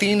3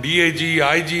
DIG, IG,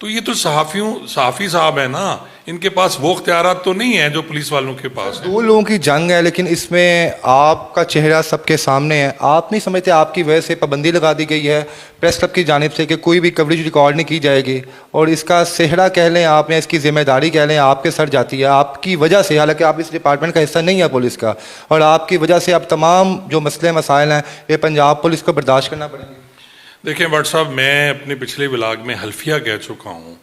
تو یہ تو صحافی صاحب ہیں نا, ان کے پاس وہ اختیارات تو نہیں ہیں جو پولیس والوں کے پاس ہیں. دو لوگوں کی جنگ ہے, لیکن اس میں آپ کا چہرہ سب کے سامنے ہے. آپ نہیں سمجھتے آپ کی وجہ سے پابندی لگا دی گئی ہے پریس کلب کی جانب سے کہ کوئی بھی کوریج ریکارڈ نہیں کی جائے گی, اور اس کا صحرا کہہ لیں آپ, یا اس کی ذمہ داری کہہ لیں, آپ کے سر جاتی ہے آپ کی وجہ سے, حالانکہ آپ اس ڈپارٹمنٹ کا حصہ نہیں ہے پولیس کا, اور آپ کی وجہ سے اب تمام جو مسئلے مسائل ہیں یہ پنجاب پولیس کو برداشت کرنا پڑیں گے. دیکھیں بٹ صاحب, میں اپنے پچھلے ولاگ میں حلفیہ کہہ چکا ہوں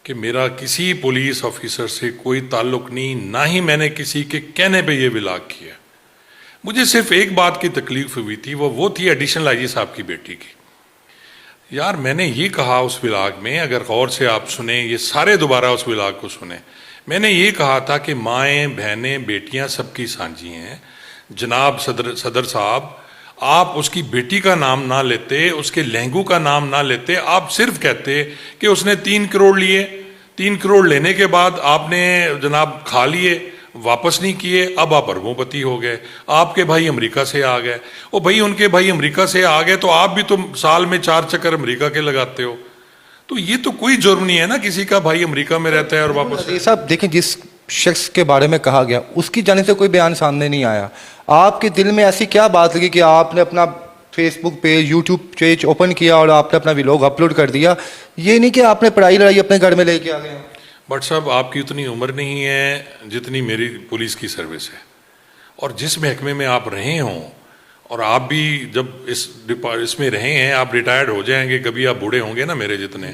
کہ میرا کسی پولیس آفیسر سے کوئی تعلق نہیں, نہ ہی میں نے کسی کے کہنے پہ یہ ولاگ کیا. مجھے صرف ایک بات کی تکلیف ہوئی تھی, وہ تھی ایڈیشنل آئی جی صاحب کی بیٹی کی. یار میں نے یہ کہا اس ولاگ میں, اگر غور سے آپ سنیں, یہ سارے دوبارہ اس ولاگ کو سنیں, میں نے یہ کہا تھا کہ مائیں بہنیں بیٹیاں سب کی سانجھی ہیں. جناب صدر صاحب, آپ اس کی بیٹی کا نام نہ لیتے, اس کے لہنگو کا نام نہ لیتے, آپ صرف کہتے کہ اس نے 3 کروڑ لیے, 3 کروڑ لینے کے بعد آپ نے جناب کھا لیے, واپس نہیں کیے, اب آپ اربوں پتی ہو گئے, آپ کے بھائی امریکہ سے آ گئے. او بھائی ان کے بھائی امریکہ سے آ گئے تو آپ بھی تو سال میں 4 چکر امریکہ کے لگاتے ہو, تو یہ تو کوئی جرم نہیں ہے نا کسی کا بھائی امریکہ میں رہتا ہے اور واپس. صاحب دیکھیں, جس شخص کے بارے میں کہا گیا اس کی جانب سے کوئی بیان سامنے نہیں آیا. آپ کے دل میں ایسی کیا بات لگی کہ آپ نے اپنا فیس بک پیج, یوٹیوب پیج اوپن کیا اور آپ نے اپنا ولاگ اپلوڈ کر دیا؟ یہ نہیں کہ آپ نے پڑھائی لڑائی اپنے گھر میں لے کے آ گئے. بٹ صاحب آپ کی اتنی عمر نہیں ہے جتنی میری پولیس کی سروس ہے, اور جس محکمے میں آپ رہے ہوں, اور آپ بھی جب اس میں رہے ہیں, آپ ریٹائرڈ ہو جائیں گے, کبھی آپ بوڑھے ہوں گے نا میرے جتنے,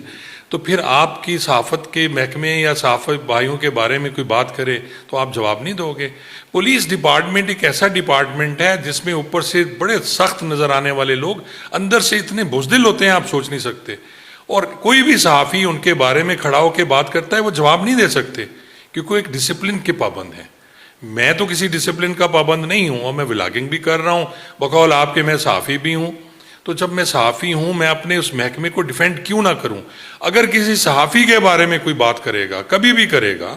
تو پھر آپ کی صحافت کے محکمے یا صحافت بھائیوں کے بارے میں کوئی بات کرے تو آپ جواب نہیں دو گے. پولیس ڈپارٹمنٹ ایک ایسا ڈپارٹمنٹ ہے جس میں اوپر سے بڑے سخت نظر آنے والے لوگ اندر سے اتنے بزدل ہوتے ہیں آپ سوچ نہیں سکتے, اور کوئی بھی صحافی ان کے بارے میں کھڑا ہو کے بات کرتا ہے وہ جواب نہیں دے سکتے کیونکہ وہ ایک ڈسپلن کے پابند ہیں. میں تو کسی ڈسپلن کا پابند نہیں ہوں, اور میں ولاگنگ بھی کر رہا ہوں بقول آپ کے, میں صحافی بھی ہوں. تو جب میں صحافی ہوں, میں اپنے اس محکمے کو ڈیفینڈ کیوں نہ کروں؟ اگر کسی صحافی کے بارے میں کوئی بات کرے گا, کبھی بھی کرے گا,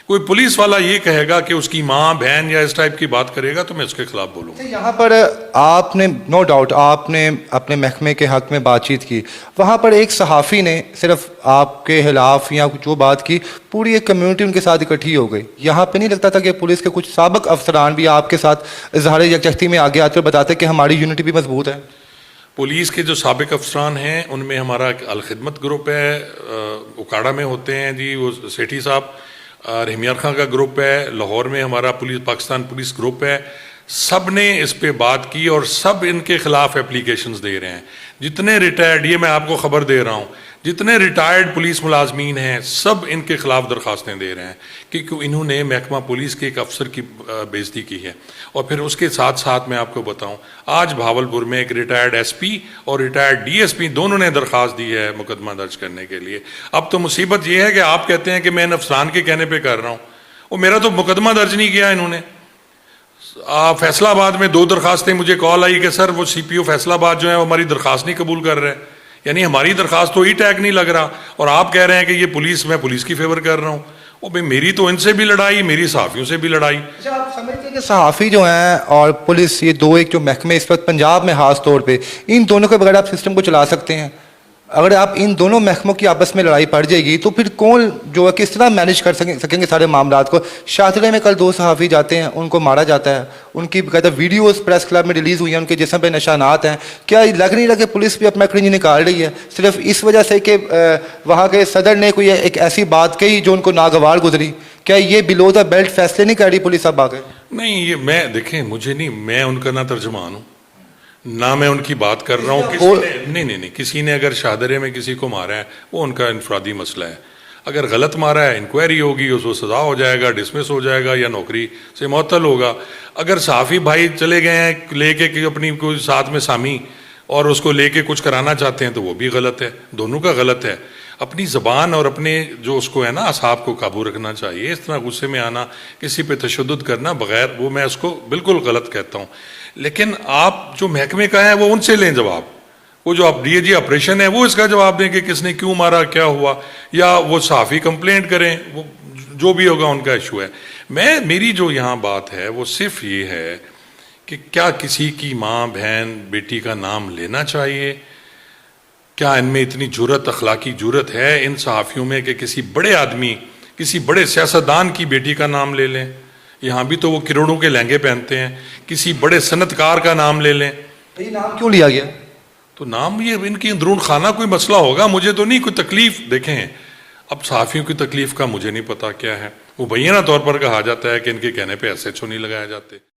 کوئی پولیس والا یہ کہے گا کہ اس کی ماں بہن یا اس ٹائپ کی بات کرے گا, تو میں اس کے خلاف بولوں گا. یہاں پر آپ نے نو ڈاؤٹ آپ نے اپنے محکمے کے حق میں بات چیت کی, وہاں پر ایک صحافی نے صرف آپ کے خلاف یا جو بات کی, پوری ایک کمیونٹی ان کے ساتھ اکٹھی ہو گئی. یہاں پہ نہیں لگتا تھا کہ پولیس کے کچھ سابق افسران بھی آپ کے ساتھ اظہار یکجہتی میں آگے آتے اور بتاتے کہ ہماری یونٹی بھی مضبوط ہے؟ پولیس کے جو سابق افسران ہیں ان میں ہمارا الخدمت گروپ ہے, اکاڑا میں ہوتے ہیں جی وہ سیٹھی صاحب, رحمیار خان کا گروپ ہے, لاہور میں ہمارا پاکستان پولیس گروپ ہے. سب نے اس پہ بات کی اور سب ان کے خلاف اپلیکیشنز دے رہے ہیں. جتنے ریٹائرڈ, یہ میں آپ کو خبر دے رہا ہوں, جتنے ریٹائرڈ پولیس ملازمین ہیں سب ان کے خلاف درخواستیں دے رہے ہیں کیونکہ انہوں نے محکمہ پولیس کے ایک افسر کی بے عزتی کی ہے. اور پھر اس کے ساتھ ساتھ میں آپ کو بتاؤں, آج بھاولپور میں ایک ریٹائرڈ ایس پی اور ریٹائرڈ ڈی ایس پی دونوں نے درخواست دی ہے مقدمہ درج کرنے کے لیے. اب تو مصیبت یہ ہے کہ آپ کہتے ہیں کہ میں ان افسران کے کہنے پہ کر رہا ہوں, وہ میرا تو مقدمہ درج نہیں کیا انہوں نے. فیصلہ آباد میں 2 درخواستیں, مجھے کال آئی کہ سر وہ سی پی او فیصلہ آباد جو ہے وہ ہماری درخواست نہیں قبول کر رہے, یعنی ہماری درخواست تو ای ٹیگ نہیں لگ رہا, اور آپ کہہ رہے ہیں کہ یہ پولیس, میں پولیس کی فیور کر رہا ہوں. وہ بھائی میری تو ان سے بھی لڑائی, میری صحافیوں سے بھی لڑائی. آپ سمجھتے ہیں کہ صحافی جو ہیں اور پولیس, یہ دو ایک جو محکمے اس وقت پنجاب میں خاص طور پہ, ان دونوں کے بغیر آپ سسٹم کو چلا سکتے ہیں؟ اگر آپ ان دونوں محکموں کی آپس میں لڑائی پڑ جائے گی تو پھر کون جو ہے کس طرح مینیج کر سکیں گے سارے معاملات کو؟ شاہدرے میں کل 2 صحافی جاتے ہیں, ان کو مارا جاتا ہے, ان کی باقاعدہ ویڈیوز پریس کلب میں ریلیز ہوئی ہیں, ان کے جسم پہ نشانات ہیں. کیا لگ نہیں رہا کہ پولیس بھی اپنا کرنج نکال رہی ہے صرف اس وجہ سے کہ وہاں کے صدر نے کوئی ایک ایسی بات کہی جو ان کو ناگوار گزری؟ کیا یہ بلو دا بیلٹ فیصلے نہیں کر رہی پولیس اب آگے؟ نہیں, یہ میں دیکھیں, مجھے نہیں, میں ان کا نہ ترجمان ہوں نہ میں ان کی بات کر رہا ہوں. کسی نے نہیں, کسی نے اگر شاہدرے میں کسی کو مارا ہے وہ ان کا انفرادی مسئلہ ہے. اگر غلط مارا ہے انکوائری ہوگی, اس کو سزا ہو جائے گا, ڈسمس ہو جائے گا یا نوکری سے معطل ہوگا. اگر صحافی بھائی چلے گئے ہیں لے کے اپنی کوئی ساتھ میں سامی اور اس کو لے کے کچھ کرانا چاہتے ہیں تو وہ بھی غلط ہے, دونوں کا غلط ہے. اپنی زبان اور اپنے جو اس کو ہے نا اعصاب کو قابو رکھنا چاہیے. اس طرح غصے میں آنا, کسی پہ تشدد کرنا بغیر, وہ میں اس کو بالکل غلط کہتا ہوں. لیکن آپ جو محکمے کا ہے وہ ان سے لیں جواب. وہ جو آپ ڈی اے جی آپریشن ہے وہ اس کا جواب دیں کہ کس نے کیوں مارا, کیا ہوا, یا وہ صحافی کمپلینٹ کریں, وہ جو بھی ہوگا ان کا ایشو ہے. میری جو یہاں بات ہے وہ صرف یہ ہے کہ کیا کسی کی ماں بہن بیٹی کا نام لینا چاہیے؟ کیا ان میں اتنی جرت، اخلاقی جرت ہے ان صحافیوں میں کہ کسی بڑے آدمی، کسی بڑے سیاستدان کی بیٹی کا نام لے لیں؟ یہاں بھی تو وہ کروڑوں کے لہنگے پہنتے ہیں. کسی بڑے صنعت کار کا نام لے لیں. یہ نام کیوں لیا گیا؟ تو نام یہ ان کی اندرون خانہ کوئی مسئلہ ہوگا، مجھے تو نہیں کوئی تکلیف. دیکھیں اب صحافیوں کی تکلیف کا مجھے نہیں پتا کیا ہے. مبینہ طور پر کہا جاتا ہے کہ ان کے کہنے پہ ایسے نہیں لگائے جاتے.